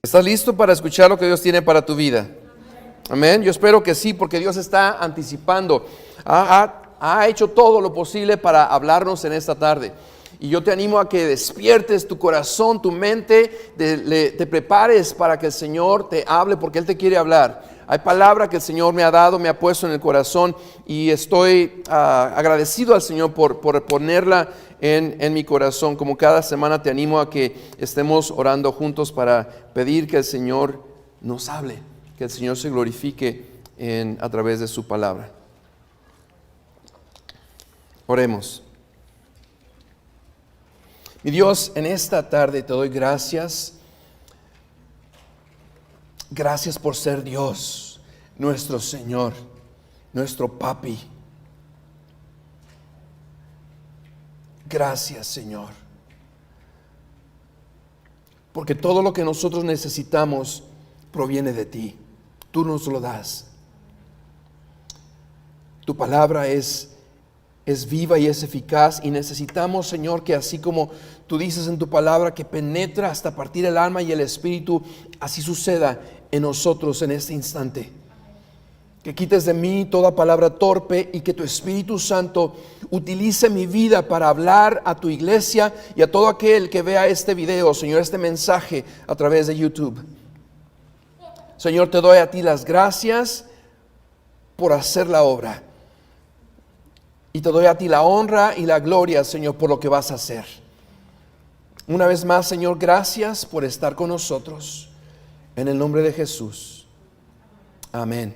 ¿Estás listo para escuchar lo que Dios tiene para tu vida? Amén. Yo espero que sí, porque Dios está anticipando. Ha hecho todo lo posible para hablarnos en esta tarde. Y yo te animo a que despiertes tu corazón, tu mente, te prepares para que el Señor te hable, porque Él te quiere hablar. Hay palabra que el Señor me ha dado, me ha puesto en el corazón, y estoy agradecido al Señor por ponerla en mi corazón. Como cada semana te animo a que estemos orando juntos para pedir que el Señor nos hable, que el Señor se glorifique a través de su palabra. Oremos. Mi Dios, en esta tarde te doy gracias. Gracias por ser Dios, nuestro Señor, nuestro Papi. Gracias, Señor, porque todo lo que nosotros necesitamos proviene de ti. Tú nos lo das. Tu palabra es viva y es eficaz, y necesitamos, Señor, que así como tú dices en tu palabra que penetra hasta partir el alma y el espíritu, así suceda en nosotros en este instante. Que quites de mí toda palabra torpe y que tu Espíritu Santo utilice mi vida para hablar a tu iglesia y a todo aquel que vea este video, Señor, este mensaje a través de YouTube. Señor, te doy a ti las gracias por hacer la obra. Y te doy a ti la honra y la gloria, Señor, por lo que vas a hacer. Una vez más, Señor, gracias por estar con nosotros. En el nombre de Jesús. Amén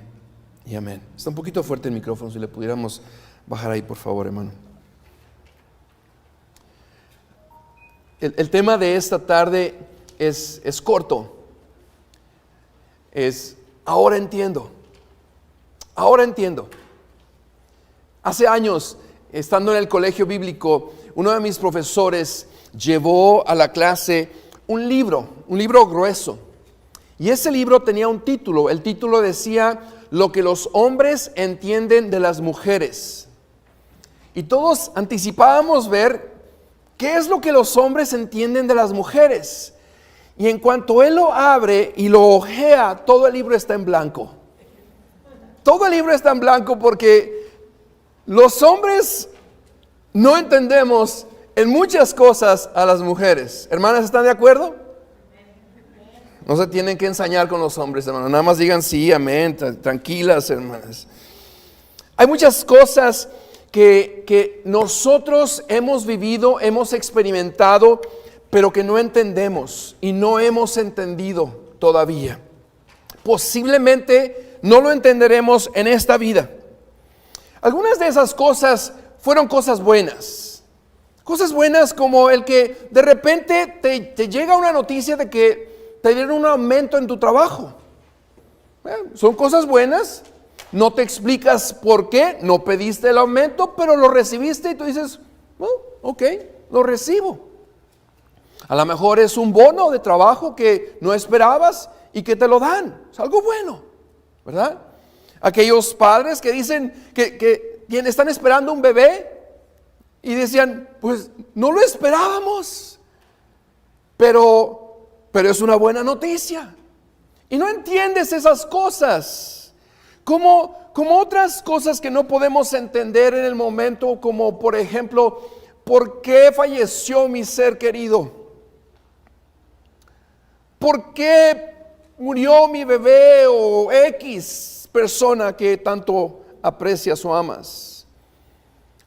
y amén. Está un poquito fuerte el micrófono, si le pudiéramos bajar ahí, por favor, hermano. El tema de esta tarde es corto. Es ahora entiendo. Ahora entiendo. Hace años, estando en el colegio bíblico, uno de mis profesores llevó a la clase un libro grueso. Y ese libro tenía un título. El título decía: lo que los hombres entienden de las mujeres. Y todos anticipábamos ver qué es lo que los hombres entienden de las mujeres. Y en cuanto él lo abre y lo hojea, todo el libro está en blanco. Todo el libro está en blanco porque los hombres no entendemos en muchas cosas a las mujeres. ¿Hermanas, están de acuerdo? No se tienen que ensañar con los hombres, hermanos. Nada más digan sí, amén, tranquilas, hermanas. Hay muchas cosas que nosotros hemos vivido, hemos experimentado, pero que no entendemos y no hemos entendido todavía. Posiblemente no lo entenderemos en esta vida. Algunas de esas cosas fueron cosas buenas. Cosas buenas como el que de repente te llega una noticia de que te dieron un aumento en tu trabajo. Son cosas buenas. No te explicas por qué, no pediste el aumento, pero lo recibiste y tú dices, ok, lo recibo. A lo mejor es un bono de trabajo que no esperabas y que te lo dan. Es algo bueno, ¿verdad? Aquellos padres que dicen que están esperando un bebé y decían, pues no lo esperábamos, pero es una buena noticia. Y no entiendes esas cosas, como otras cosas que no podemos entender en el momento, como por ejemplo, ¿por qué falleció mi ser querido? ¿Por qué murió mi bebé o X persona que tanto aprecias o amas?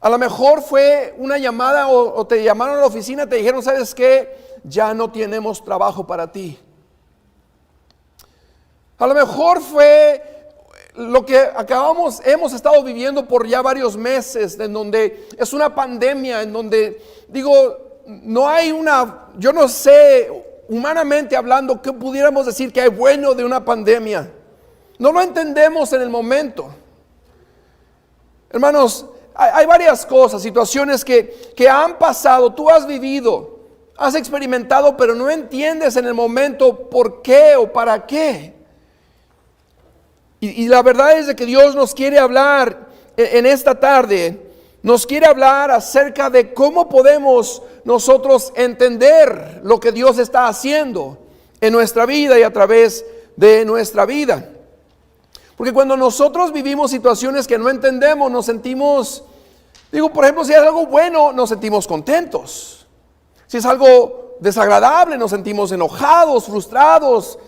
A lo mejor fue una llamada o te llamaron a la oficina, te dijeron, ¿sabes qué? Ya no tenemos trabajo para ti. A lo mejor fue lo que hemos estado viviendo por ya varios meses, en donde es una pandemia, en donde no hay yo no sé, humanamente hablando, ¿qué pudiéramos decir que hay bueno de una pandemia? No lo entendemos en el momento. Hermanos, hay varias cosas, situaciones que han pasado, tú has vivido, has experimentado, pero no entiendes en el momento por qué o para qué. Y la verdad es de que Dios nos quiere hablar en esta tarde, nos quiere hablar acerca de cómo podemos nosotros entender lo que Dios está haciendo en nuestra vida y a través de nuestra vida. Porque cuando nosotros vivimos situaciones que no entendemos, nos sentimos, por ejemplo, si es algo bueno, nos sentimos contentos. Si es algo desagradable, nos sentimos enojados, frustrados.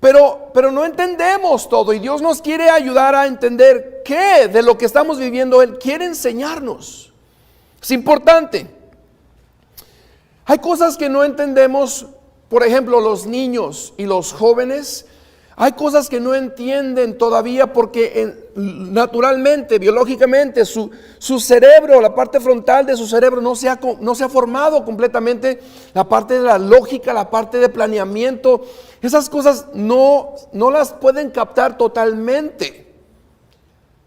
Pero no entendemos todo, y Dios nos quiere ayudar a entender qué de lo que estamos viviendo Él quiere enseñarnos. Es importante. Hay cosas que no entendemos, por ejemplo, los niños y los jóvenes. Hay cosas que no entienden todavía porque naturalmente, biológicamente, su cerebro, la parte frontal de su cerebro no se ha formado completamente. La parte de la lógica, la parte de planeamiento, esas cosas no las pueden captar totalmente.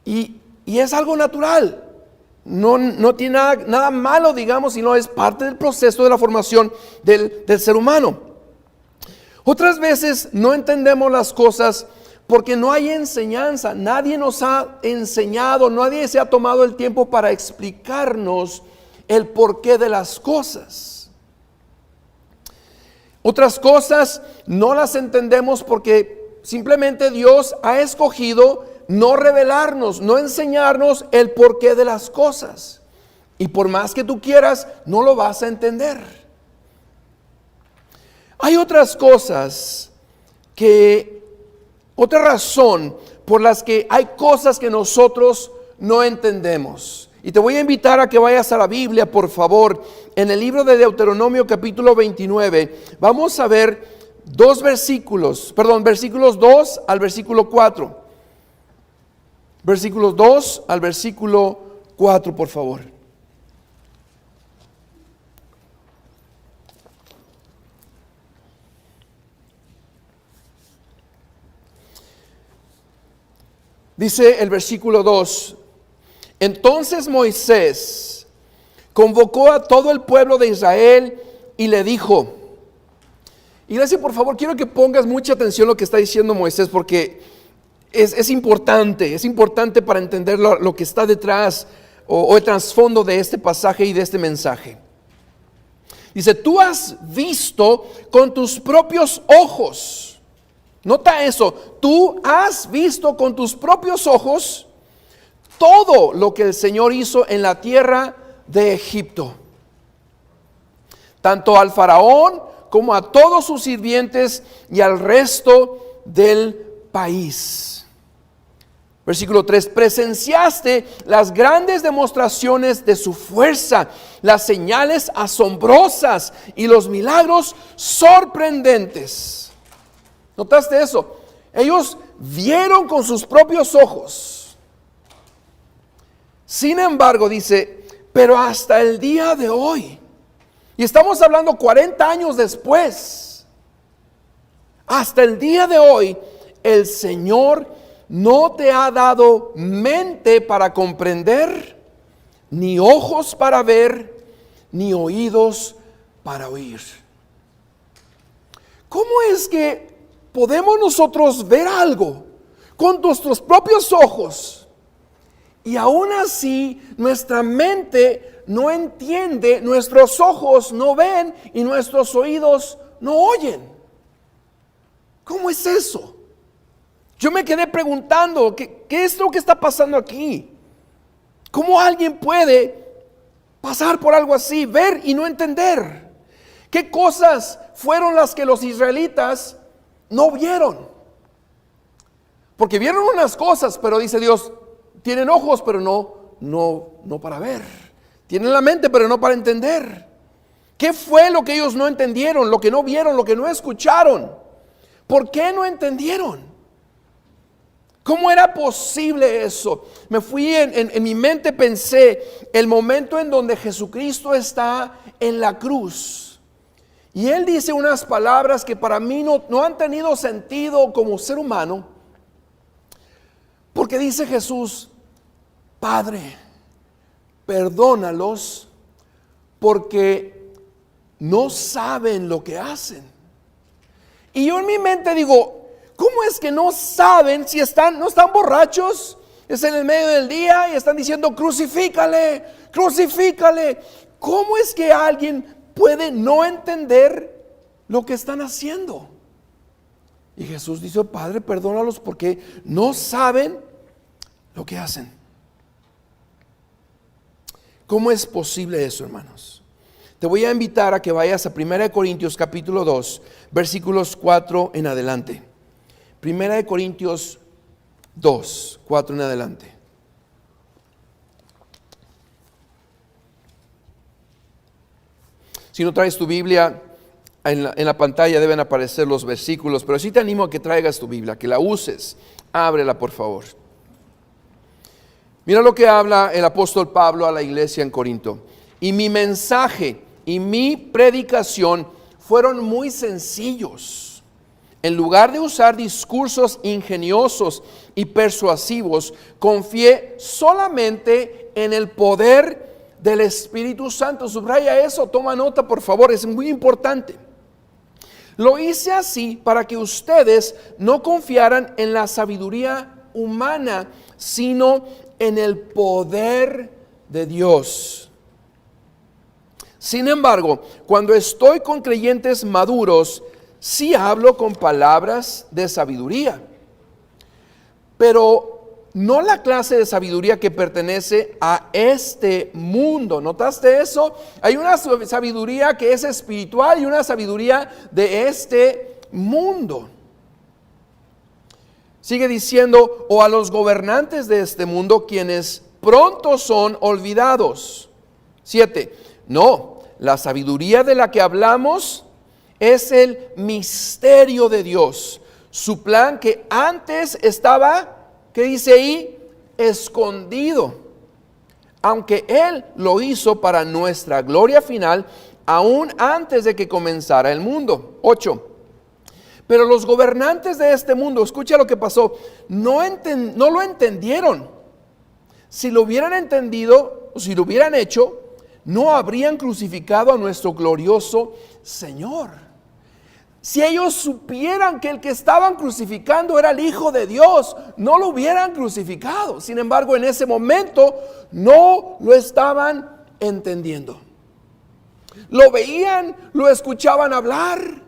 Y es algo natural. No tiene nada malo, digamos, sino es parte del proceso de la formación del ser humano. Otras veces no entendemos las cosas porque no hay enseñanza. Nadie nos ha enseñado, nadie se ha tomado el tiempo para explicarnos el porqué de las cosas. Otras cosas no las entendemos porque simplemente Dios ha escogido no revelarnos, no enseñarnos el porqué de las cosas. Y por más que tú quieras, no lo vas a entender. Hay otras cosas otra razón por las que hay cosas que nosotros no entendemos. Y te voy a invitar a que vayas a la Biblia, por favor, en el libro de Deuteronomio capítulo 29. Vamos a ver versículos 2 al versículo 4. Versículos 2 al versículo 4, por favor. Dice el versículo 2: Entonces Moisés convocó a todo el pueblo de Israel y le dijo. Iglesia, por favor, quiero que pongas mucha atención a lo que está diciendo Moisés, porque es importante para entender lo que está detrás o el trasfondo de este pasaje y de este mensaje. Dice: tú has visto con tus propios ojos. Nota eso, tú has visto con tus propios ojos todo lo que el Señor hizo en la tierra de Egipto. Tanto al faraón como a todos sus sirvientes y al resto del país. Versículo 3: presenciaste las grandes demostraciones de su fuerza, las señales asombrosas y los milagros sorprendentes. ¿Notaste eso? Ellos vieron con sus propios ojos. Sin embargo, dice, pero hasta el día de hoy, y estamos hablando 40 años después, hasta el día de hoy, el Señor no te ha dado mente para comprender, ni ojos para ver, ni oídos para oír. ¿Cómo es que podemos nosotros ver algo con nuestros propios ojos y aún así nuestra mente no entiende, nuestros ojos no ven y nuestros oídos no oyen? ¿Cómo es eso? Yo me quedé preguntando, ¿qué es lo que está pasando aquí? ¿Cómo alguien puede pasar por algo así, ver y no entender? ¿Qué cosas fueron las que los israelitas no vieron? Porque vieron unas cosas, pero dice Dios, tienen ojos, pero no para ver. Tienen la mente, pero no para entender. ¿Qué fue lo que ellos no entendieron, lo que no vieron, lo que no escucharon? ¿Por qué no entendieron? ¿Cómo era posible eso? Me fui en mi mente, pensé el momento en donde Jesucristo está en la cruz. Y Él dice unas palabras que para mí no han tenido sentido como ser humano. Porque dice Jesús, Padre, perdónalos porque no saben lo que hacen. Y yo en mi mente digo, ¿cómo es que no saben si no están borrachos? Es en el medio del día y están diciendo crucifícale, crucifícale. ¿Cómo es que alguien puede no entender lo que están haciendo? Y Jesús dice: Padre, perdónalos porque no saben lo que hacen. ¿Cómo es posible eso, hermanos? Te voy a invitar a que vayas a 1 Corintios capítulo 2, versículos 4 en adelante. 1 Corintios 2, 4 en adelante. Si no traes tu Biblia, en la pantalla deben aparecer los versículos, pero sí te animo a que traigas tu Biblia, que la uses. Ábrela, por favor. Mira lo que habla el apóstol Pablo a la iglesia en Corinto. Y mi mensaje y mi predicación fueron muy sencillos. En lugar de usar discursos ingeniosos y persuasivos, confié solamente en el poder del Espíritu Santo. Subraya eso, toma nota, por favor, es muy importante. Lo hice así para que ustedes no confiaran en la sabiduría humana, sino en el poder de Dios. Sin embargo, cuando estoy con creyentes maduros, sí hablo con palabras de sabiduría, pero no la clase de sabiduría que pertenece a este mundo. ¿Notaste eso? Hay una sabiduría que es espiritual y una sabiduría de este mundo. Sigue diciendo: o a los gobernantes de este mundo, quienes pronto son olvidados. 7. No, la sabiduría de la que hablamos es el misterio de Dios. Su plan que antes estaba, ¿qué dice ahí? Escondido. Aunque Él lo hizo para nuestra gloria final, aún antes de que comenzara el mundo. 8. Pero los gobernantes de este mundo, escucha lo que pasó, no lo entendieron. Si lo hubieran entendido, o si lo hubieran hecho, no habrían crucificado a nuestro glorioso Señor. Si ellos supieran que el que estaban crucificando era el Hijo de Dios, no lo hubieran crucificado. Sin embargo, en ese momento no lo estaban entendiendo. Lo veían, lo escuchaban hablar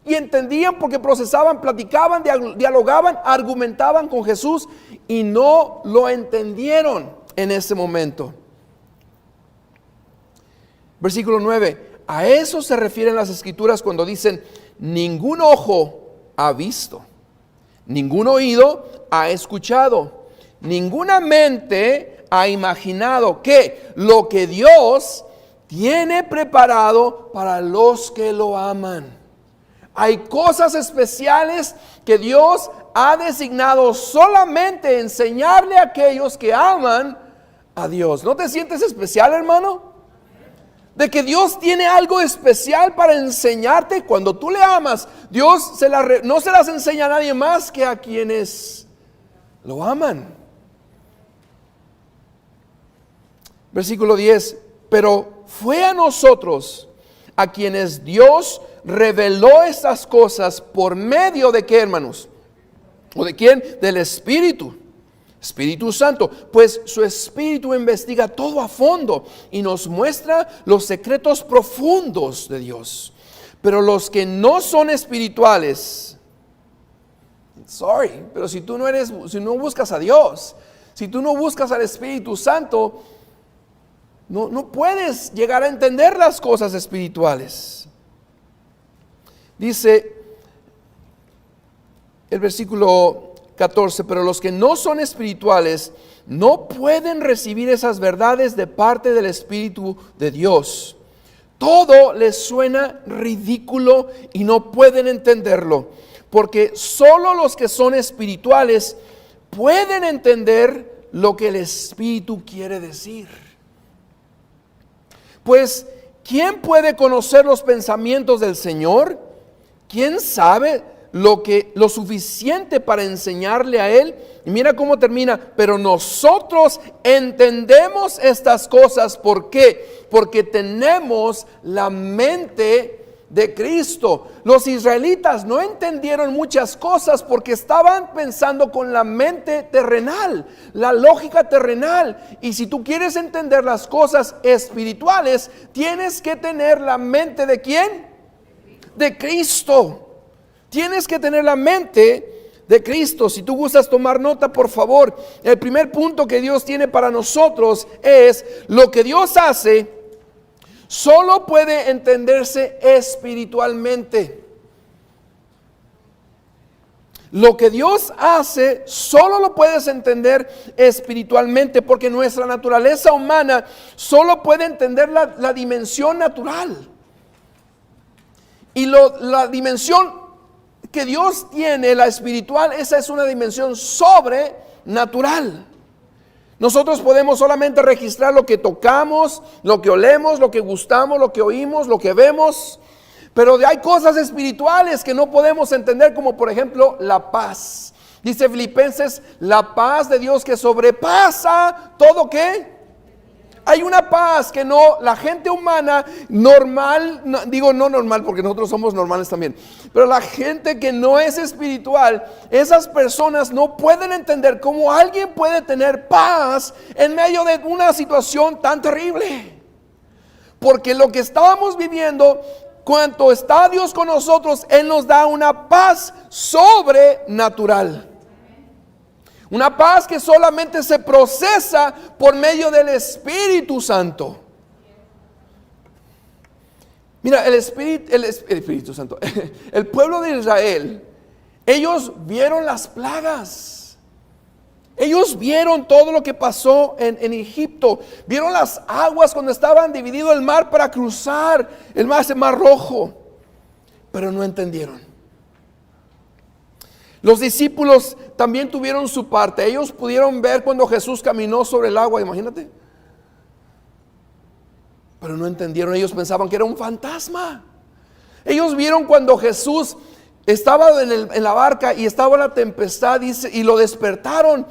y entendían porque procesaban, platicaban, dialogaban, argumentaban con Jesús y no lo entendieron en ese momento. Versículo 9. A eso se refieren las Escrituras cuando dicen: ningún ojo ha visto, ningún oído ha escuchado, ninguna mente ha imaginado que lo que Dios tiene preparado para los que lo aman. Hay cosas especiales que Dios ha designado solamente enseñarle a aquellos que aman a Dios. ¿No te sientes especial, hermano? De que Dios tiene algo especial para enseñarte. Cuando tú le amas, Dios no se las enseña a nadie más que a quienes lo aman. Versículo 10. Pero fue a nosotros a quienes Dios reveló estas cosas por medio de ¿qué, hermanos? ¿O de quién? Del Espíritu Santo, pues su Espíritu investiga todo a fondo y nos muestra los secretos profundos de Dios. Pero los que no son espirituales, pero si no buscas a Dios, si tú no buscas al Espíritu Santo, no puedes llegar a entender las cosas espirituales. Dice el versículo 14, pero los que no son espirituales no pueden recibir esas verdades de parte del Espíritu de Dios. Todo les suena ridículo y no pueden entenderlo, porque solo los que son espirituales pueden entender lo que el Espíritu quiere decir. Pues, ¿quién puede conocer los pensamientos del Señor? ¿Quién sabe lo suficiente para enseñarle a Él? Y mira cómo termina: pero nosotros entendemos estas cosas. ¿Por qué? Porque tenemos la mente de Cristo. Los israelitas no entendieron muchas cosas porque estaban pensando con la mente terrenal, la lógica terrenal. Y si tú quieres entender las cosas espirituales, tienes que tener la mente ¿de quién? De Cristo. Tienes que tener la mente de Cristo. Si tú gustas tomar nota, por favor, el primer punto que Dios tiene para nosotros es: lo que Dios hace solo puede entenderse espiritualmente. Lo que Dios hace solo lo puedes entender espiritualmente, porque nuestra naturaleza humana solo puede entender la dimensión natural. Y la dimensión que Dios tiene, la espiritual, esa es una dimensión sobrenatural. Nosotros podemos solamente registrar lo que tocamos, lo que olemos, lo que gustamos, lo que oímos, lo que vemos. Pero hay cosas espirituales que no podemos entender, como por ejemplo la paz. Dice Filipenses, la paz de Dios que sobrepasa todo ¿qué? Hay una paz que la gente humana normal, no normal porque nosotros somos normales también, pero la gente que no es espiritual, esas personas no pueden entender cómo alguien puede tener paz en medio de una situación tan terrible. Porque lo que estábamos viviendo, cuanto está Dios con nosotros, Él nos da una paz sobrenatural. Una paz que solamente se procesa por medio del Espíritu Santo. Mira, el Espíritu Santo, el pueblo de Israel, ellos vieron las plagas. Ellos vieron todo lo que pasó en Egipto. Vieron las aguas cuando estaban dividido el mar para cruzar ese mar rojo. Pero no entendieron. Los discípulos también tuvieron su parte. Ellos pudieron ver cuando Jesús caminó sobre el agua, imagínate. Pero no entendieron. Ellos pensaban que era un fantasma. Ellos vieron cuando Jesús estaba en la barca y estaba la tempestad, dice, y lo despertaron.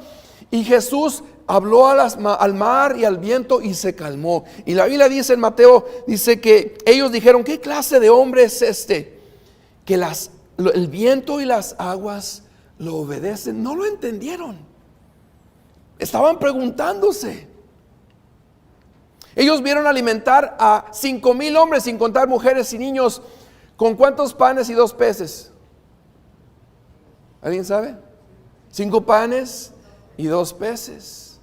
Y Jesús habló al mar y al viento y se calmó. Y la Biblia dice en Mateo, dice que ellos dijeron: ¿qué clase de hombre es este? Que el viento y las aguas lo obedecen. No lo entendieron. Estaban preguntándose. Ellos vieron alimentar a 5,000 hombres, sin contar mujeres y niños, ¿con cuántos panes y 2 peces? ¿Alguien sabe? 5 panes y 2 peces.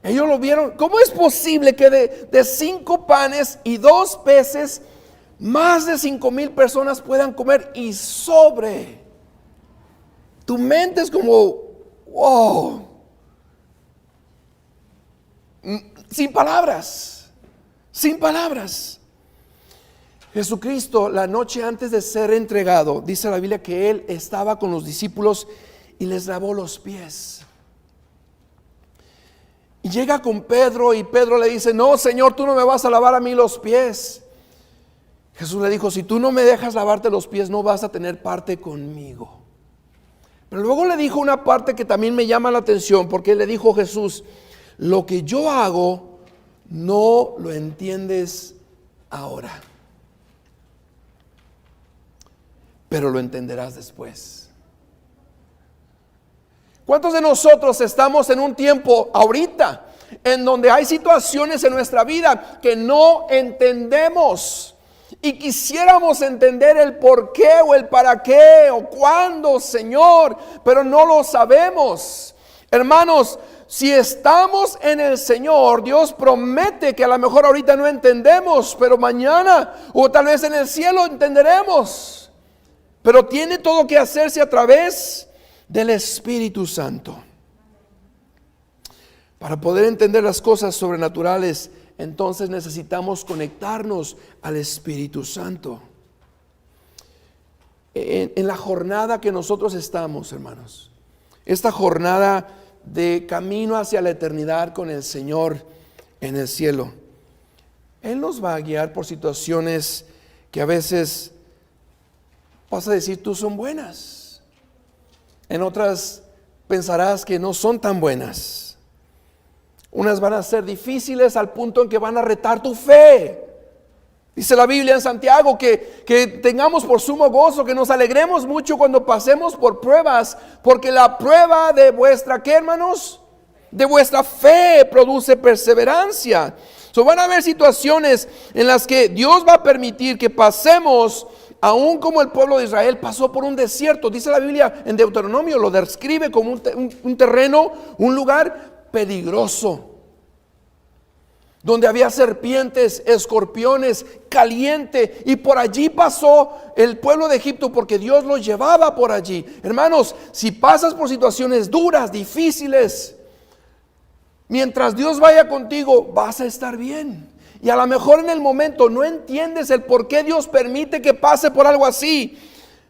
Ellos lo vieron. ¿Cómo es posible que de 5 panes y 2 peces más de 5,000 personas puedan comer y sobre? Tu mente es como, wow. Sin palabras. Sin palabras. Jesucristo, la noche antes de ser entregado, dice la Biblia que Él estaba con los discípulos y les lavó los pies. Y llega con Pedro y Pedro le dice: no, Señor, tú no me vas a lavar a mí los pies. Jesús le dijo: si tú no me dejas lavarte los pies, no vas a tener parte conmigo. Pero luego le dijo una parte que también me llama la atención, porque le dijo Jesús: lo que yo hago no lo entiendes ahora, pero lo entenderás después. ¿Cuántos de nosotros estamos en un tiempo ahorita en donde hay situaciones en nuestra vida que no entendemos y quisiéramos entender el por qué o el para qué o cuándo, Señor, pero no lo sabemos? Hermanos, si estamos en el Señor, Dios promete que a lo mejor ahorita no entendemos, pero mañana o tal vez en el cielo entenderemos. Pero tiene todo que hacerse a través del Espíritu Santo. Para poder entender las cosas sobrenaturales, entonces necesitamos conectarnos al Espíritu Santo. En la jornada que nosotros estamos, hermanos, esta jornada de camino hacia la eternidad con el Señor en el cielo, Él nos va a guiar por situaciones que a veces vas a decir tú son buenas. En otras pensarás que no son tan buenas. Unas van a ser difíciles al punto en que van a retar tu fe. Dice la Biblia en Santiago que tengamos por sumo gozo, que nos alegremos mucho cuando pasemos por pruebas, porque la prueba de vuestra, ¿qué, hermanos? De vuestra fe produce perseverancia. Van a haber situaciones en las que Dios va a permitir que pasemos aún como el pueblo de Israel pasó por un desierto. Dice la Biblia en Deuteronomio, lo describe como un terreno, un lugar peligroso, donde había serpientes, escorpiones, caliente, y por allí pasó el pueblo de Egipto porque Dios los llevaba por allí. Hermanos, si pasas por situaciones duras, difíciles, mientras Dios vaya contigo, vas a estar bien. Y a lo mejor en el momento no entiendes el por qué Dios permite que pase por algo así,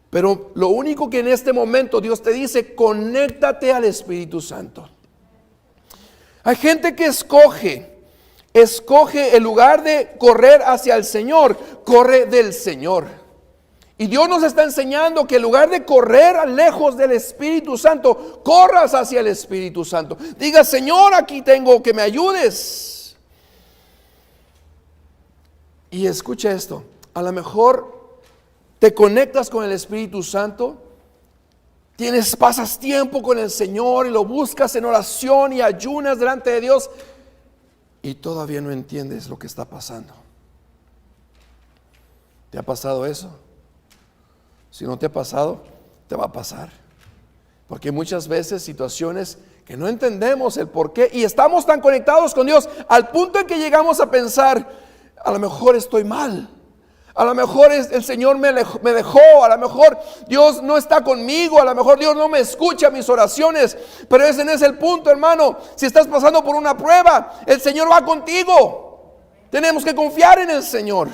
pero lo único que en este momento Dios te dice: conéctate al Espíritu Santo. Hay gente que escoge el lugar de correr hacia el Señor, corre del Señor. Y Dios nos está enseñando que en lugar de correr lejos del Espíritu Santo, corras hacia el Espíritu Santo. Diga: Señor, aquí tengo, que me ayudes. Y escucha esto, a lo mejor te conectas con el Espíritu Santo, pasas tiempo con el Señor y lo buscas en oración y ayunas delante de Dios, y todavía no entiendes lo que está pasando. ¿Te ha pasado eso? Si no te ha pasado, te va a pasar. Porque muchas veces situaciones que no entendemos el por qué, y estamos tan conectados con Dios al punto en que llegamos a pensar: a lo mejor estoy mal, a lo mejor el Señor me dejó, a lo mejor Dios no está conmigo, a lo mejor Dios no me escucha mis oraciones. Pero ese no es el punto, hermano. Si estás pasando por una prueba, el Señor va contigo. Tenemos que confiar en el Señor.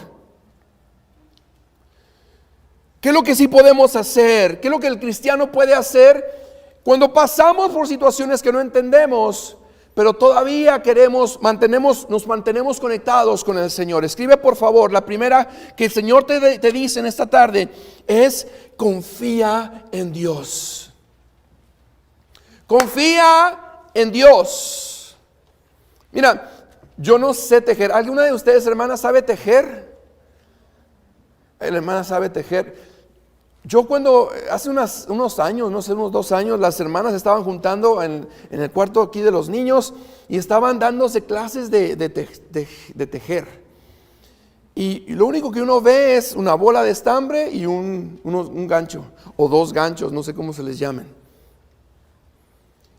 ¿Qué es lo que sí podemos hacer? ¿Qué es lo que el cristiano puede hacer cuando pasamos por situaciones que no entendemos, pero todavía nos mantenemos conectados con el Señor? Escribe por favor, la primera que el Señor te dice en esta tarde es: confía en Dios. Confía en Dios. Mira, yo no sé tejer. ¿Alguna de ustedes, hermanas, sabe tejer? La hermana sabe tejer. Yo cuando hace unos años, no sé, unos 2 años, las hermanas estaban juntando en el cuarto aquí de los niños y estaban dándose clases de tejer. Y lo único que uno ve es una bola de estambre y un gancho o 2 ganchos, no sé cómo se les llamen.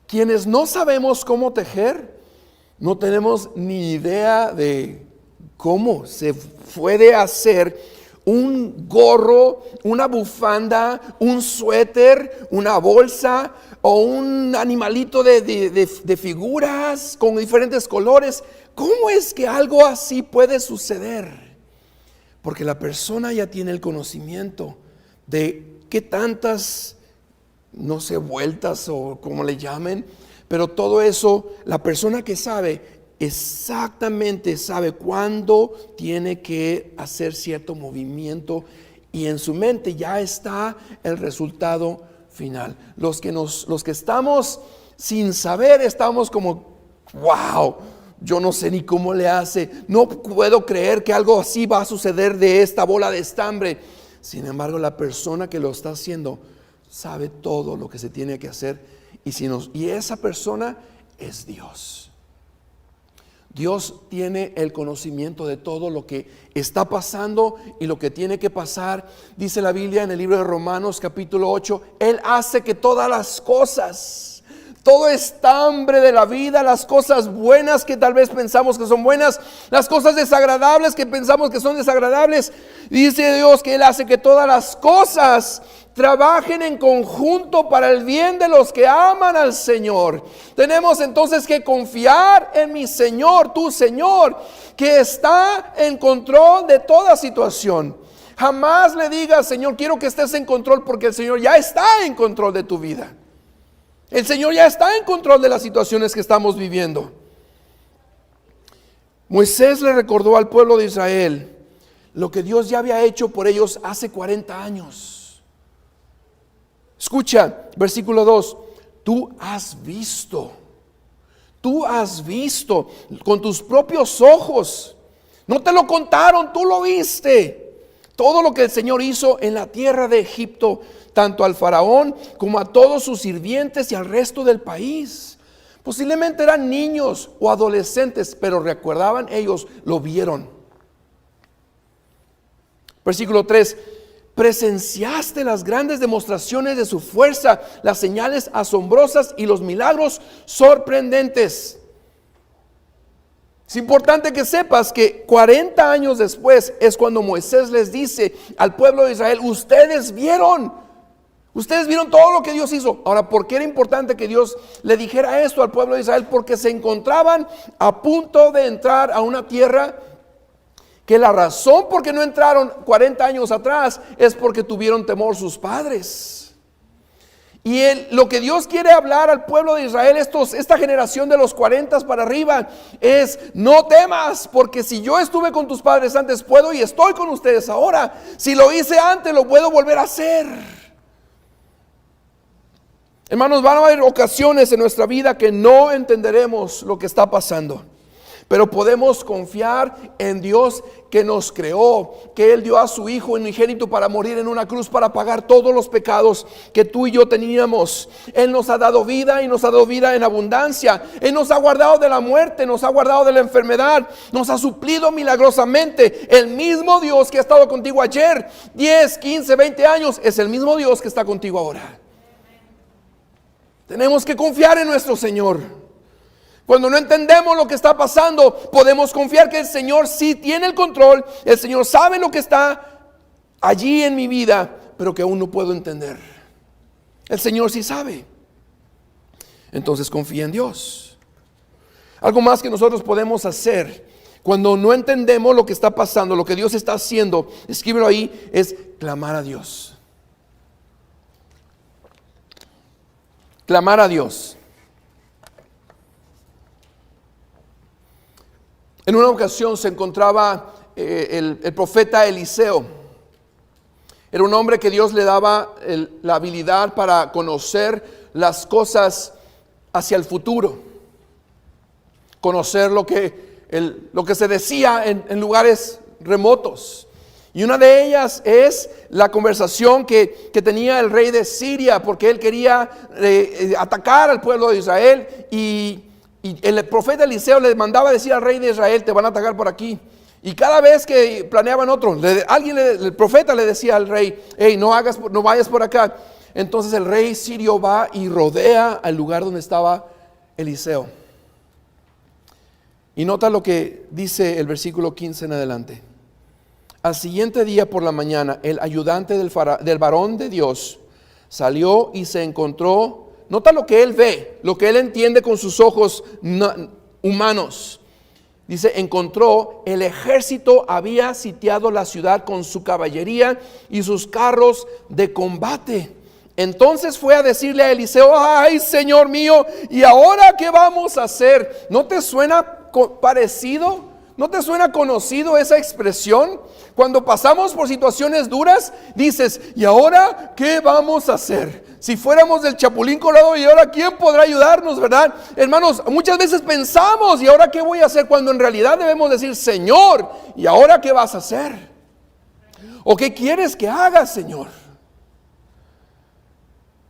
Quienes no sabemos cómo tejer, no tenemos ni idea de cómo se puede hacer un gorro, una bufanda, un suéter, una bolsa o un animalito de figuras con diferentes colores. ¿Cómo es que algo así puede suceder? Porque la persona ya tiene el conocimiento de qué tantas, no sé, vueltas o como le llamen, pero todo eso, la persona que sabe exactamente sabe cuándo tiene que hacer cierto movimiento, y en su mente ya está el resultado final. Los que estamos sin saber, estamos como: wow, yo no sé ni cómo le hace, no puedo creer que algo así va a suceder de esta bola de estambre. Sin embargo, la persona que lo está haciendo sabe todo lo que se tiene que hacer, y esa persona es Dios. Dios tiene el conocimiento de todo lo que está pasando y lo que tiene que pasar. Dice la Biblia en el libro de Romanos capítulo 8, Él hace que todas las cosas, todo estambre de la vida, las cosas buenas que tal vez pensamos que son buenas, las cosas desagradables que pensamos que son desagradables, dice Dios que Él hace que todas las cosas trabajen en conjunto para el bien de los que aman al Señor. Tenemos entonces que confiar en mi Señor, tu Señor, que está en control de toda situación. Jamás le digas: Señor, quiero que estés en control, porque el Señor ya está en control de tu vida. El Señor ya está en control de las situaciones que estamos viviendo. Moisés le recordó al pueblo de Israel lo que Dios ya había hecho por ellos hace 40 años. Escucha, versículo 2, tú has visto con tus propios ojos, no te lo contaron, tú lo viste, todo lo que el Señor hizo en la tierra de Egipto, tanto al faraón como a todos sus sirvientes y al resto del país. Posiblemente eran niños o adolescentes, pero recordaban, ellos lo vieron. Versículo 3, presenciaste las grandes demostraciones de su fuerza, las señales asombrosas y los milagros sorprendentes. Es importante que sepas que 40 años después es cuando Moisés les dice al pueblo de Israel: ustedes vieron todo lo que Dios hizo. Ahora, ¿por qué era importante que Dios le dijera esto al pueblo de Israel? Porque se encontraban a punto de entrar a una tierra que la razón por qué no entraron 40 años atrás es porque tuvieron temor sus padres. Y lo que Dios quiere hablar al pueblo de Israel, esta generación de los 40 para arriba, es: no temas, porque si yo estuve con tus padres antes, puedo y estoy con ustedes ahora. Si lo hice antes, lo puedo volver a hacer. Hermanos, van a haber ocasiones en nuestra vida que no entenderemos lo que está pasando, pero podemos confiar en Dios que nos creó, que Él dio a su Hijo unigénito para morir en una cruz, para pagar todos los pecados que tú y yo teníamos. Él nos ha dado vida y nos ha dado vida en abundancia. Él nos ha guardado de la muerte, nos ha guardado de la enfermedad, nos ha suplido milagrosamente. El mismo Dios que ha estado contigo ayer, 10, 15, 20 años, es el mismo Dios que está contigo ahora. Tenemos que confiar en nuestro Señor. Cuando no entendemos lo que está pasando, podemos confiar que el Señor sí tiene el control. El Señor sabe lo que está allí en mi vida, pero que aún no puedo entender. El Señor sí sabe. Entonces confía en Dios. Algo más que nosotros podemos hacer cuando no entendemos lo que está pasando, lo que Dios está haciendo, escríbelo ahí, es clamar a Dios. Clamar a Dios. En una ocasión se encontraba el profeta Eliseo. Era un hombre que Dios le daba la habilidad para conocer las cosas hacia el futuro. Conocer lo que se decía en lugares remotos. Y una de ellas es la conversación que tenía el rey de Siria, porque él quería atacar al pueblo de Israel, y el profeta Eliseo le mandaba decir al rey de Israel: te van a atacar por aquí. Y cada vez que planeaban otro, el profeta le decía al rey: hey, no vayas por acá. Entonces el rey sirio va y rodea al lugar donde estaba Eliseo. Y nota lo que dice el versículo 15 en adelante. Al siguiente día por la mañana, el ayudante del varón de Dios salió y se encontró. Nota lo que él ve, lo que él entiende con sus ojos humanos. Dice: encontró el ejército había sitiado la ciudad con su caballería y sus carros de combate. Entonces fue a decirle a Eliseo: ay, Señor mío, ¿y ahora qué vamos a hacer? ¿No te suena parecido? ¿No te suena conocido esa expresión? Cuando pasamos por situaciones duras, dices: ¿y ahora qué vamos a hacer? Si fuéramos del Chapulín Colorado, ¿y ahora quién podrá ayudarnos, verdad? Hermanos, muchas veces pensamos: ¿y ahora qué voy a hacer? Cuando en realidad debemos decir: Señor, ¿y ahora qué vas a hacer? ¿O qué quieres que haga, Señor?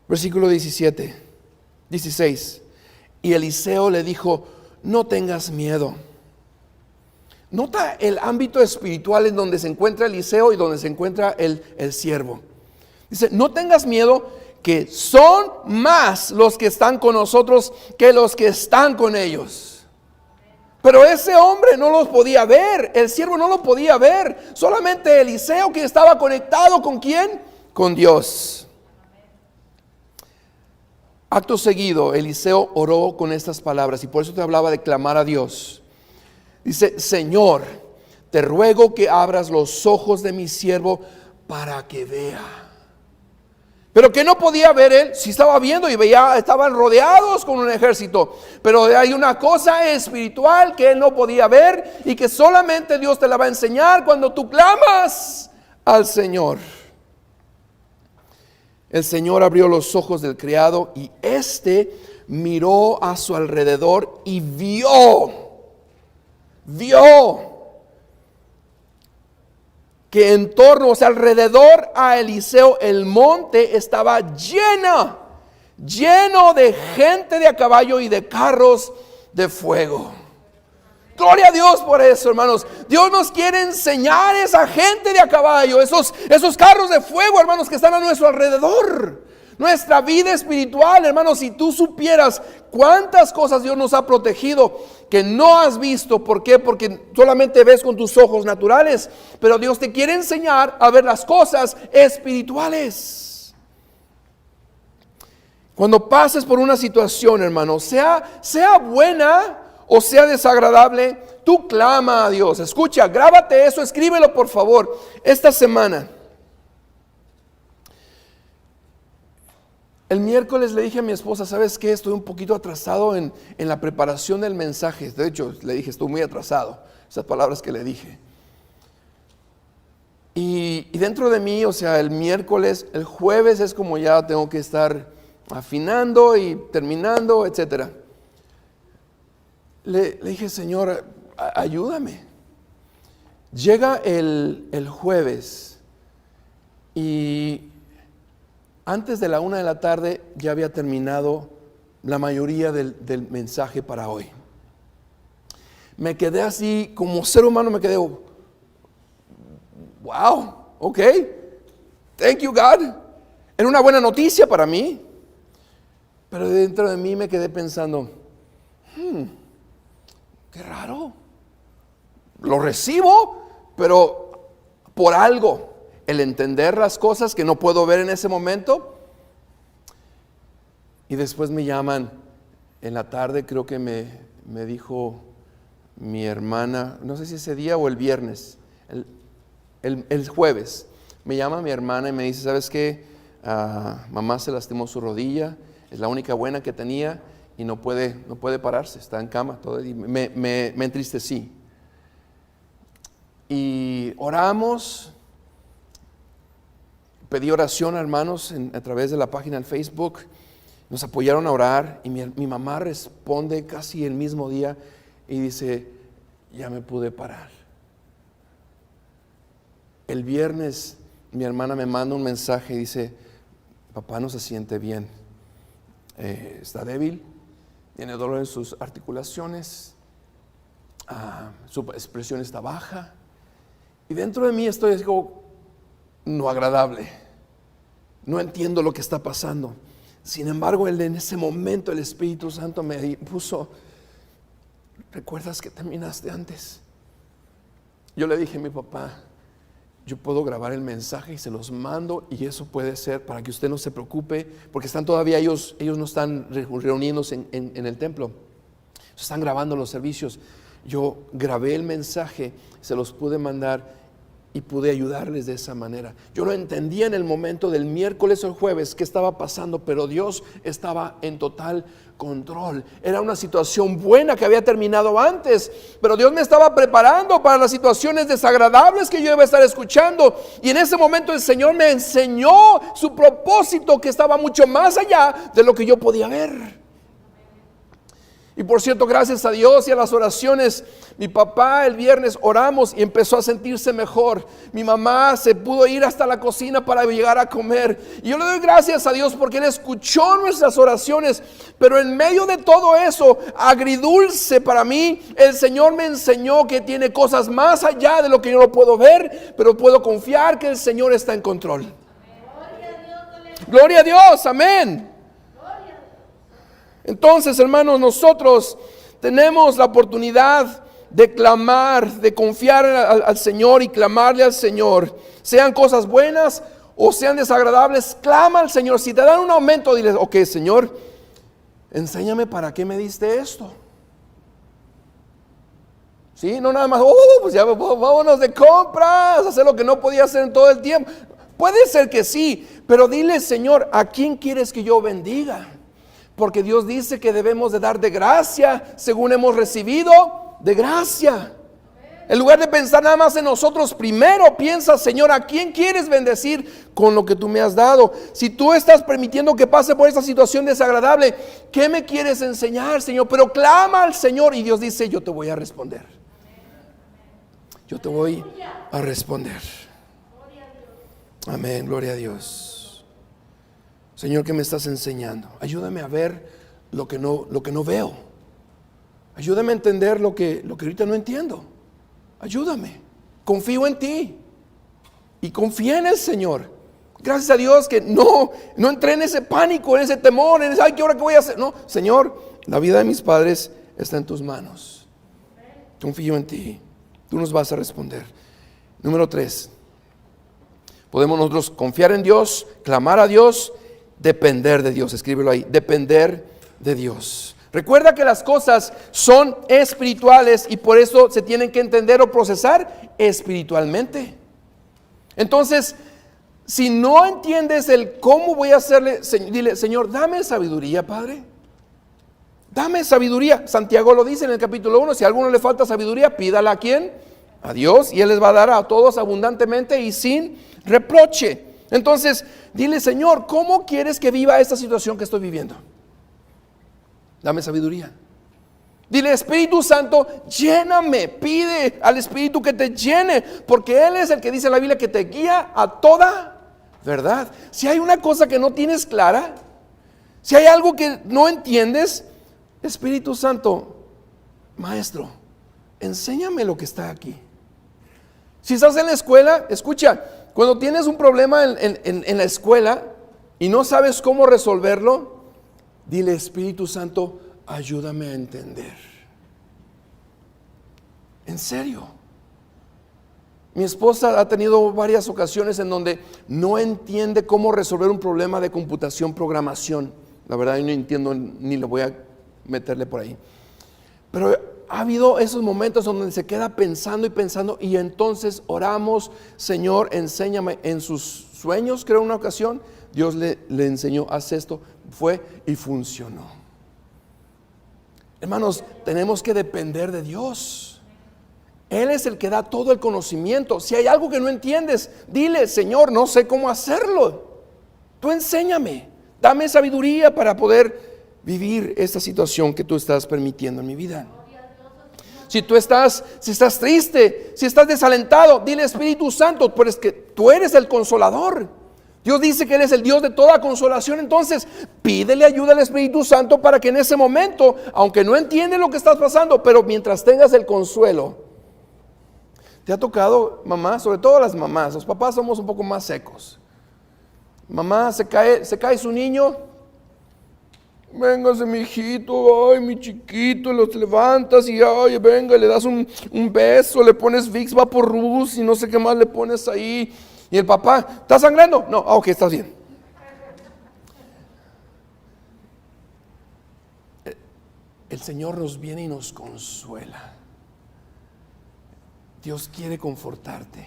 Versículo 16. Y Eliseo le dijo: no tengas miedo. Nota el ámbito espiritual en donde se encuentra Eliseo y donde se encuentra el siervo. Dice: no tengas miedo, que son más los que están con nosotros que los que están con ellos. Pero ese hombre no los podía ver, el siervo no lo podía ver. Solamente Eliseo, que estaba conectado ¿con quién? Con Dios. Acto seguido, Eliseo oró con estas palabras, y por eso te hablaba de clamar a Dios. Dice: Señor, te ruego que abras los ojos de mi siervo para que vea. Pero que no podía ver él, si estaba viendo y veía, estaban rodeados con un ejército. Pero hay una cosa espiritual que él no podía ver y que solamente Dios te la va a enseñar cuando tú clamas al Señor. El Señor abrió los ojos del criado y éste miró a su alrededor y vio que en torno, o sea, alrededor a Eliseo, el monte estaba lleno de gente de a caballo y de carros de fuego. Gloria a Dios por eso, hermanos. Dios nos quiere enseñar esa gente de a caballo, esos carros de fuego, hermanos, que están a nuestro alrededor. Nuestra vida espiritual, hermanos, si tú supieras cuántas cosas Dios nos ha protegido que no has visto. ¿Por qué? Porque solamente ves con tus ojos naturales. Pero Dios te quiere enseñar a ver las cosas espirituales. Cuando pases por una situación, hermano, sea buena o sea desagradable, tú clama a Dios. Escucha, grábate eso, escríbelo por favor. Esta semana, el miércoles le dije a mi esposa, ¿sabes qué? Estoy un poquito atrasado en la preparación del mensaje. De hecho, le dije, estoy muy atrasado. Esas palabras que le dije. Y dentro de mí, o sea, el miércoles, el jueves es como ya tengo que estar afinando y terminando, etcétera. Le dije, Señor, ayúdame. Llega el jueves y antes de la 1 de la tarde ya había terminado la mayoría del mensaje para hoy. Me quedé así, como ser humano me quedé, wow, ok, thank you God. Era una buena noticia para mí. Pero dentro de mí me quedé pensando, qué raro. Lo recibo, pero por algo. El entender las cosas que no puedo ver en ese momento. Y después me llaman en la tarde, creo que me dijo mi hermana, no sé si ese día o el viernes, el jueves, me llama mi hermana y me dice, ¿sabes qué? Mamá se lastimó su rodilla, es la única buena que tenía y no puede pararse, está en cama. Todo, y me entristecí. Y oramos. Pedí oración a hermanos a través de la página en Facebook. Nos apoyaron a orar y mi mamá responde casi el mismo día y dice, ya me pude parar. El viernes mi hermana me manda un mensaje y dice, papá no se siente bien, está débil, tiene dolor en sus articulaciones, su expresión está baja. Y dentro de mí estoy así como, no agradable, no entiendo lo que está pasando. Sin embargo, en ese momento el Espíritu Santo me puso, ¿recuerdas que terminaste antes? Yo le dije a mi papá, yo puedo grabar el mensaje y se los mando, y eso puede ser para que usted no se preocupe, porque están todavía ellos no están reuniéndose en el templo, están grabando los servicios. Yo grabé el mensaje, se los pude mandar y pude ayudarles de esa manera. Yo no entendía en el momento del miércoles o el jueves qué estaba pasando, pero Dios estaba en total control. Era una situación buena que había terminado antes, pero Dios me estaba preparando para las situaciones desagradables que yo iba a estar escuchando. Y en ese momento el Señor me enseñó su propósito, que estaba mucho más allá de lo que yo podía ver. Y por cierto, gracias a Dios y a las oraciones, mi papá el viernes oramos y empezó a sentirse mejor. Mi mamá se pudo ir hasta la cocina para llegar a comer. Y yo le doy gracias a Dios porque Él escuchó nuestras oraciones. Pero en medio de todo eso, agridulce para mí, el Señor me enseñó que tiene cosas más allá de lo que yo no puedo ver, pero puedo confiar que el Señor está en control. Gloria a Dios, amén. Entonces, hermanos, nosotros tenemos la oportunidad de clamar, de confiar al Señor y clamarle al Señor. Sean cosas buenas o sean desagradables, clama al Señor. Si te dan un aumento, diles, ok, Señor, enséñame para qué me diste esto. Sí, no nada más, pues ya vámonos de compras, hacer lo que no podía hacer en todo el tiempo. Puede ser que sí, pero dile, Señor, ¿a quién quieres que yo bendiga? Porque Dios dice que debemos de dar de gracia según hemos recibido de gracia. En lugar de pensar nada más en nosotros, primero piensa, Señor, ¿a quién quieres bendecir con lo que tú me has dado? Si tú estás permitiendo que pase por esta situación desagradable, ¿qué me quieres enseñar, Señor? Pero clama al Señor y Dios dice, yo te voy a responder. Yo te voy a responder. Amén, gloria a Dios. Señor, ¿qué me estás enseñando? Ayúdame a ver lo que no veo. Ayúdame a entender lo que ahorita no entiendo. Ayúdame. Confío en ti. Y confía en el Señor. Gracias a Dios que no entré en ese pánico, en ese temor, en ese, ay, ¿qué hora qué voy a hacer? No, Señor, la vida de mis padres está en tus manos. Confío en ti. Tú nos vas a responder. Número 3. Podemos nosotros confiar en Dios, clamar a Dios, depender de Dios. Escríbelo ahí. Depender de Dios. Recuerda que las cosas son espirituales y por eso se tienen que entender o procesar espiritualmente. Entonces, si no entiendes el cómo voy a hacerle, dile, Señor, dame sabiduría, Padre. Dame sabiduría. Santiago lo dice en el capítulo 1, si a alguno le falta sabiduría, pídala a ¿quién? A Dios, y Él les va a dar a todos abundantemente y sin reproche. Entonces, dile, Señor, ¿cómo quieres que viva esta situación que estoy viviendo? Dame sabiduría. Dile, Espíritu Santo, lléname. Pide al Espíritu que te llene, porque Él es el que dice en la Biblia que te guía a toda verdad. Si hay una cosa que no tienes clara, si hay algo que no entiendes, Espíritu Santo, Maestro, enséñame lo que está aquí. Si estás en la escuela, escucha, cuando tienes un problema en la escuela y no sabes cómo resolverlo, dile, Espíritu Santo, ayúdame a entender. En serio. Mi esposa ha tenido varias ocasiones en donde no entiende cómo resolver un problema de computación, programación. La verdad yo no entiendo ni lo voy a meterle por ahí. Pero ha habido esos momentos donde se queda pensando y entonces oramos, Señor, enséñame. En sus sueños, creo una ocasión, Dios le enseñó, haz esto, fue y funcionó. Hermanos, tenemos que depender de Dios. Él es el que da todo el conocimiento. Si hay algo que no entiendes, dile, Señor, no sé cómo hacerlo. Tú enséñame, dame sabiduría para poder vivir esta situación que tú estás permitiendo en mi vida. Si estás triste, si estás desalentado, dile, Espíritu Santo, pues que tú eres el consolador. Dios dice que Él es el Dios de toda consolación. Entonces pídele ayuda al Espíritu Santo para que en ese momento, aunque no entiendes lo que estás pasando, pero mientras tengas el consuelo. ¿Te ha tocado, mamá? Sobre todo las mamás. Los papás somos un poco más secos. Mamá, se cae su niño. Véngase, mi hijito, ay, mi chiquito, los levantas y ay, venga, le das un beso, le pones Vicks Vaporruz y no sé qué más le pones ahí. Y el papá, ¿estás sangrando? No, ok, estás bien. El Señor nos viene y nos consuela. Dios quiere confortarte.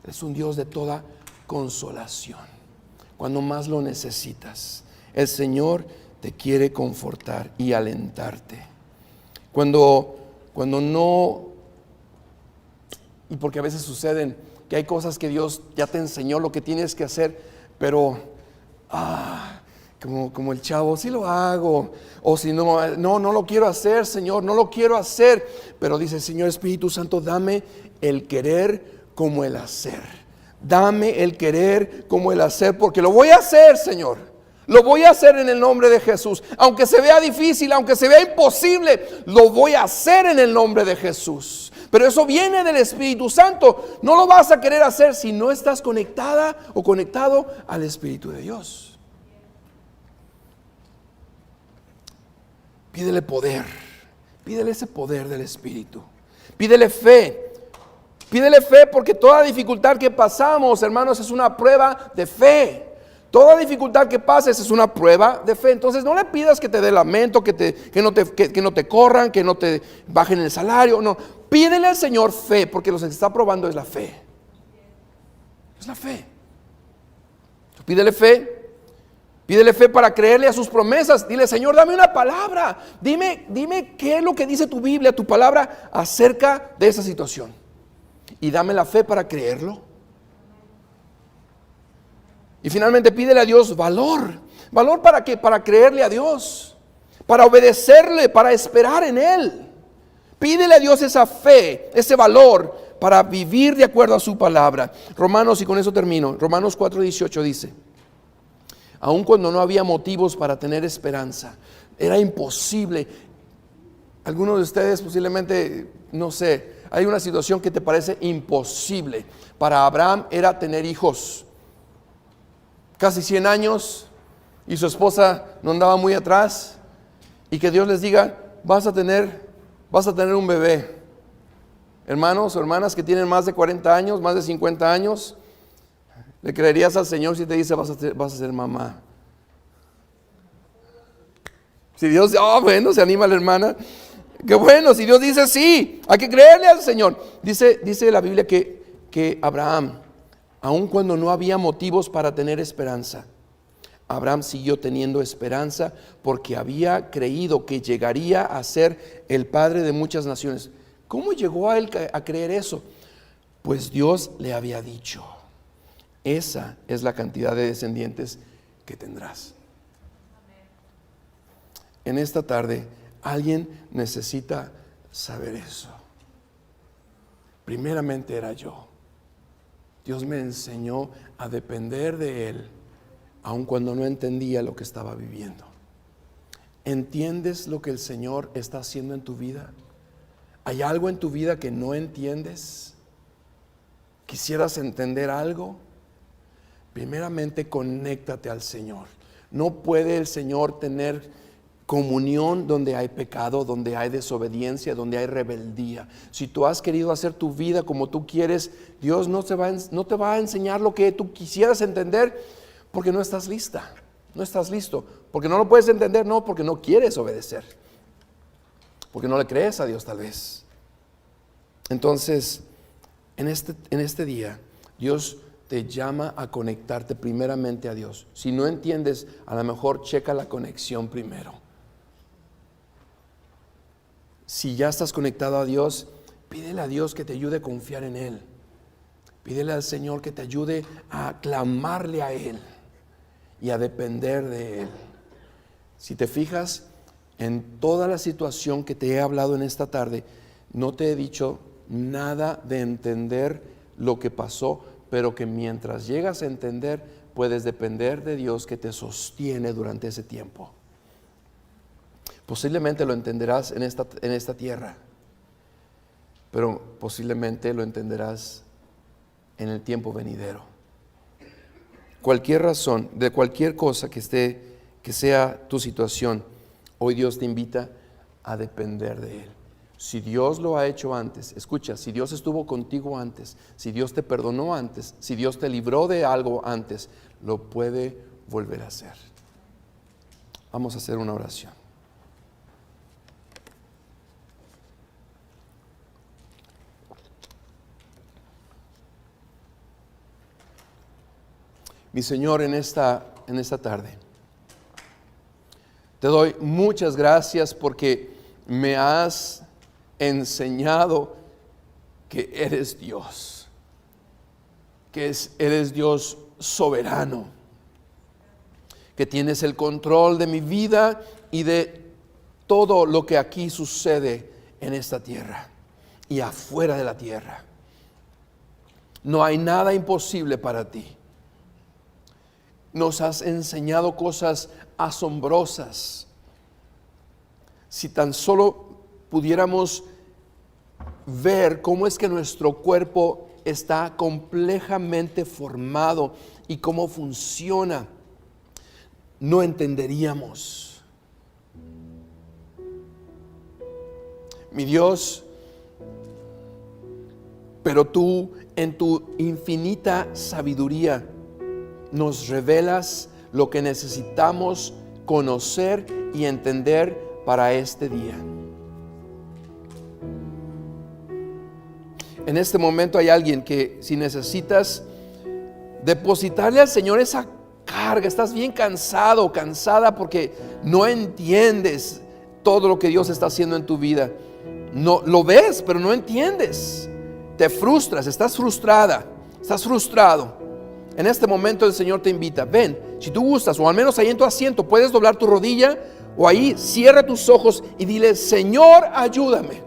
Es un Dios de toda consolación. Cuando más lo necesitas, el Señor te quiere confortar y alentarte. Cuando no, y porque a veces suceden que hay cosas que Dios ya te enseñó lo que tienes que hacer, pero como el chavo, sí lo hago, o si no lo quiero hacer, Señor, no lo quiero hacer, pero dice, Señor Espíritu Santo, dame el querer como el hacer, dame el querer como el hacer, porque lo voy a hacer, Señor, lo voy a hacer en el nombre de Jesús, aunque se vea difícil, aunque se vea imposible, lo voy a hacer en el nombre de Jesús. Pero eso viene del Espíritu Santo. No lo vas a querer hacer si no estás conectada o conectado al Espíritu de Dios. Pídele poder. Pídele ese poder del Espíritu. Pídele fe. Pídele fe porque toda dificultad que pasamos, hermanos, es una prueba de fe. Toda dificultad que pases es una prueba de fe. Entonces no le pidas que te dé lamento, que no te corran, que no te bajen el salario. No, pídele al Señor fe, porque lo que se está probando es la fe. Es la fe. Pídele fe. Pídele fe para creerle a sus promesas. Dile, Señor, dame una palabra. Dime qué es lo que dice tu Biblia, tu palabra acerca de esa situación. Y dame la fe para creerlo. Y finalmente pídele a Dios valor. ¿Valor para qué? Para creerle a Dios, para obedecerle, para esperar en Él. Pídele a Dios esa fe, ese valor para vivir de acuerdo a su palabra. Romanos, y con eso termino, Romanos 4:18 dice, aun cuando no había motivos para tener esperanza, era imposible. Algunos de ustedes posiblemente, no sé, hay una situación que te parece imposible. Para Abraham era tener hijos. Casi 100 años y su esposa no andaba muy atrás. Y que Dios les diga, vas a tener un bebé. Hermanos o hermanas que tienen más de 40 años, más de 50 años, ¿le creerías al Señor si te dice vas a ser mamá? Si Dios, bueno, se anima la hermana. Qué bueno, si Dios dice sí, hay que creerle al Señor. Dice la Biblia que Abraham, aun cuando no había motivos para tener esperanza, Abraham siguió teniendo esperanza porque había creído que llegaría a ser el padre de muchas naciones. ¿Cómo llegó a él a creer eso? Pues Dios le había dicho, esa es la cantidad de descendientes que tendrás. En esta tarde, alguien necesita saber eso. Primeramente era yo. Dios me enseñó a depender de Él, aun cuando no entendía lo que estaba viviendo. ¿Entiendes lo que el Señor está haciendo en tu vida? ¿Hay algo en tu vida que no entiendes? ¿Quisieras entender algo? Primeramente, conéctate al Señor. No puede el Señor tener comunión donde hay pecado, donde hay desobediencia, donde hay rebeldía. Si tú has querido hacer tu vida como tú quieres, Dios no te va a enseñar lo que tú quisieras entender, porque no estás lista, no estás listo. Porque no lo puedes entender, no, porque no quieres obedecer, porque no le crees a Dios tal vez. Entonces, en este día, Dios te llama a conectarte primeramente a Dios. Si no entiendes, a lo mejor checa la conexión primero. Si ya estás conectado a Dios, pídele a Dios que te ayude a confiar en Él. Pídele al Señor que te ayude a clamarle a Él y a depender de Él. Si te fijas en toda la situación que te he hablado en esta tarde, no te he dicho nada de entender lo que pasó, pero que mientras llegas a entender, puedes depender de Dios que te sostiene durante ese tiempo. Posiblemente lo entenderás en esta tierra, pero posiblemente lo entenderás en el tiempo venidero. Cualquier razón, de cualquier cosa que sea tu situación, hoy Dios te invita a depender de Él. Si Dios lo ha hecho antes, escucha, si Dios estuvo contigo antes, si Dios te perdonó antes, si Dios te libró de algo antes, lo puede volver a hacer. Vamos a hacer una oración. Mi Señor, en esta tarde, te doy muchas gracias porque me has enseñado que eres Dios, que eres Dios soberano, que tienes el control de mi vida y de todo lo que aquí sucede en esta tierra y afuera de la tierra. No hay nada imposible para ti. Nos has enseñado cosas asombrosas. Si tan solo pudiéramos ver cómo es que nuestro cuerpo está complejamente formado y cómo funciona, no entenderíamos. Mi Dios, pero tú en tu infinita sabiduría nos revelas lo que necesitamos conocer y entender para este día. En este momento hay alguien que, si necesitas depositarle al Señor esa carga, estás bien cansado, cansada porque no entiendes todo lo que Dios está haciendo en tu vida. No lo ves, pero no entiendes. Te frustras, estás frustrada, estás frustrado. En este momento el Señor te invita, ven, si tú gustas, o al menos ahí en tu asiento, puedes doblar tu rodilla, o ahí cierra tus ojos y dile, Señor, ayúdame.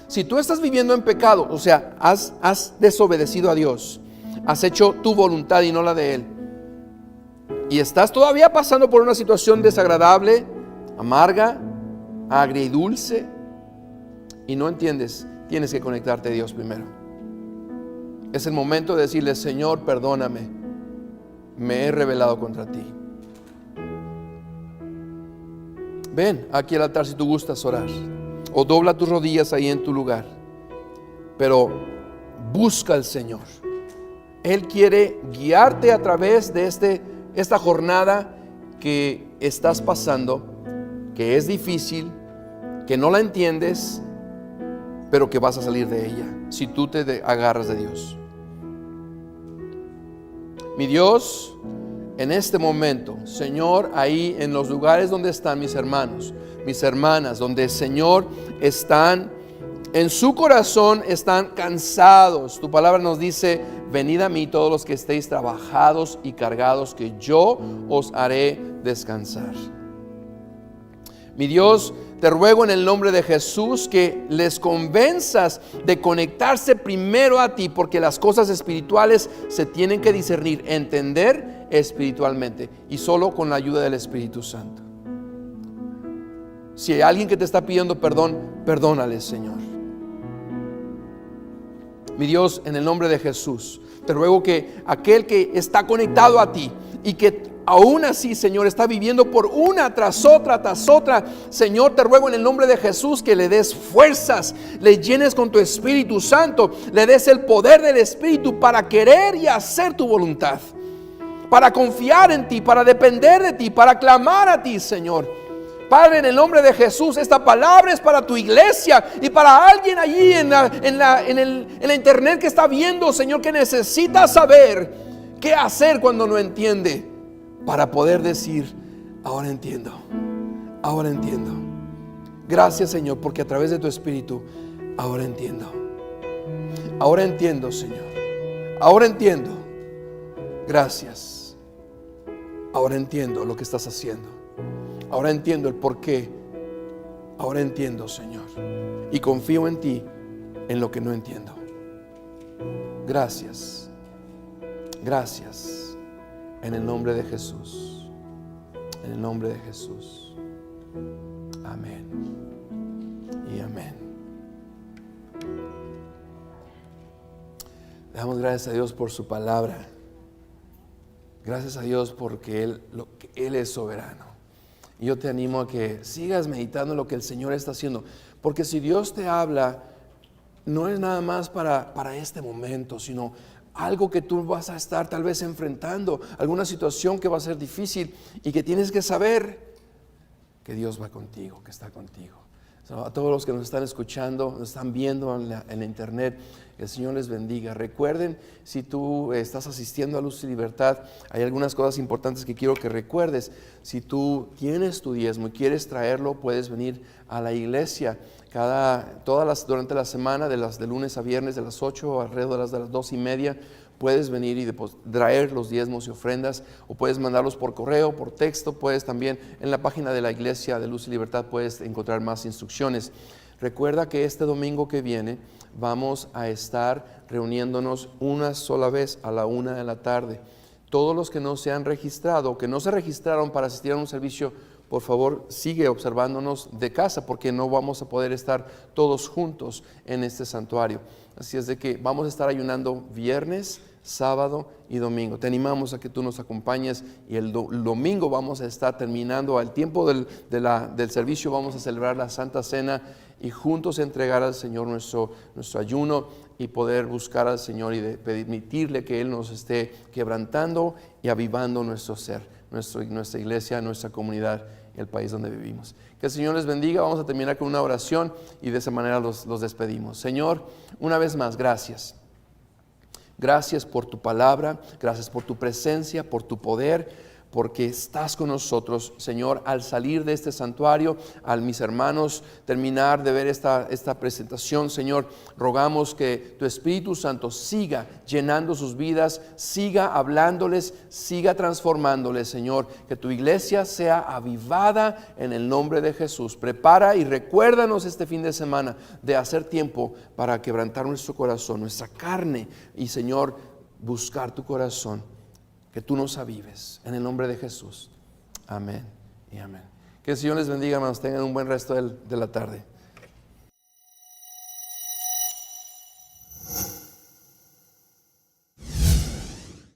Si tú estás viviendo en pecado, o sea, has desobedecido a Dios, has hecho tu voluntad y no la de Él, y estás todavía pasando por una situación desagradable, amarga, agridulce y no entiendes, tienes que conectarte a Dios primero. Es el momento de decirle: Señor, perdóname, me he rebelado contra ti. Ven aquí al altar si tú gustas orar, o dobla tus rodillas ahí en tu lugar, pero busca al Señor. Él quiere guiarte a través de esta jornada que estás pasando, que es difícil, que no la entiendes, pero que vas a salir de ella si tú te agarras de Dios. Mi Dios, en este momento, Señor, ahí en los lugares donde están mis hermanos, mis hermanas, donde, Señor, están en su corazón, están cansados. Tu palabra nos dice: venid a mí todos los que estéis trabajados y cargados, que yo os haré descansar. Mi Dios, te ruego en el nombre de Jesús que les convenzas de conectarse primero a ti, porque las cosas espirituales se tienen que discernir, entender espiritualmente, y solo con la ayuda del Espíritu Santo. Si hay alguien que te está pidiendo perdón, perdónale, Señor. Mi Dios, en el nombre de Jesús, te ruego que aquel que está conectado a ti y que aún así, Señor, está viviendo por una tras otra, Señor, te ruego en el nombre de Jesús que le des fuerzas, le llenes con tu Espíritu Santo, le des el poder del Espíritu para querer y hacer tu voluntad, para confiar en ti, para depender de ti, para clamar a ti, Señor. Padre, en el nombre de Jesús, esta palabra es para tu iglesia y para alguien allí en la internet que está viendo, Señor, que necesita saber qué hacer cuando no entiende, para poder decir: ahora entiendo, ahora entiendo. Gracias, Señor, porque a través de tu Espíritu ahora entiendo. Ahora entiendo, Señor. Ahora entiendo. Gracias. Ahora entiendo lo que estás haciendo. Ahora entiendo el porqué. Ahora entiendo, Señor. Y confío en ti en lo que no entiendo. Gracias. Gracias. En el nombre de Jesús. En el nombre de Jesús. Amén. Y amén. Damos gracias a Dios por su palabra. Gracias a Dios porque Él es soberano. Y yo te animo a que sigas meditando en lo que el Señor está haciendo. Porque si Dios te habla, no es nada más para este momento, sino algo que tú vas a estar tal vez enfrentando, alguna situación que va a ser difícil y que tienes que saber que Dios va contigo, que está contigo. A todos los que nos están escuchando, nos están viendo en la internet, el Señor les bendiga. Recuerden, si tú estás asistiendo a Luz y Libertad, hay algunas cosas importantes que quiero que recuerdes. Si tú tienes tu diezmo y quieres traerlo, puedes venir a la iglesia durante la semana, de lunes a viernes, de las 8 alrededor de las 2:30. Puedes venir y traer los diezmos y ofrendas, o puedes mandarlos por correo, por texto. Puedes también en la página de la iglesia de Luz y Libertad puedes encontrar más instrucciones. Recuerda que este domingo que viene vamos a estar reuniéndonos una sola vez a la 1 de la tarde. Todos los que no se han registrado, que no se registraron para asistir a un servicio, por favor sigue observándonos de casa, porque no vamos a poder estar todos juntos en este santuario. Así es de que vamos a estar ayunando viernes, sábado y domingo. Te animamos a que tú nos acompañes, y el domingo vamos a estar terminando al tiempo del servicio. Vamos a celebrar la Santa Cena y juntos entregar al Señor nuestro ayuno y poder buscar al Señor y permitirle que Él nos esté quebrantando y avivando nuestro ser, nuestra iglesia, nuestra comunidad, el país donde vivimos. Que el Señor les bendiga. Vamos a terminar con una oración y de esa manera los despedimos. Señor, una vez más, gracias. Gracias por tu palabra, gracias por tu presencia, por tu poder, porque estás con nosotros, Señor. Al salir de este santuario, a mis hermanos terminar de ver esta presentación, Señor, rogamos que tu Espíritu Santo siga llenando sus vidas, siga hablándoles, siga transformándoles, Señor. Que tu iglesia sea avivada en el nombre de Jesús. Prepara y recuérdanos este fin de semana de hacer tiempo para quebrantar nuestro corazón, nuestra carne, y, Señor, buscar tu corazón. Que tú nos avives en el nombre de Jesús. Amén y amén. Que el Señor les bendiga, hermanos. Tengan un buen resto de la tarde.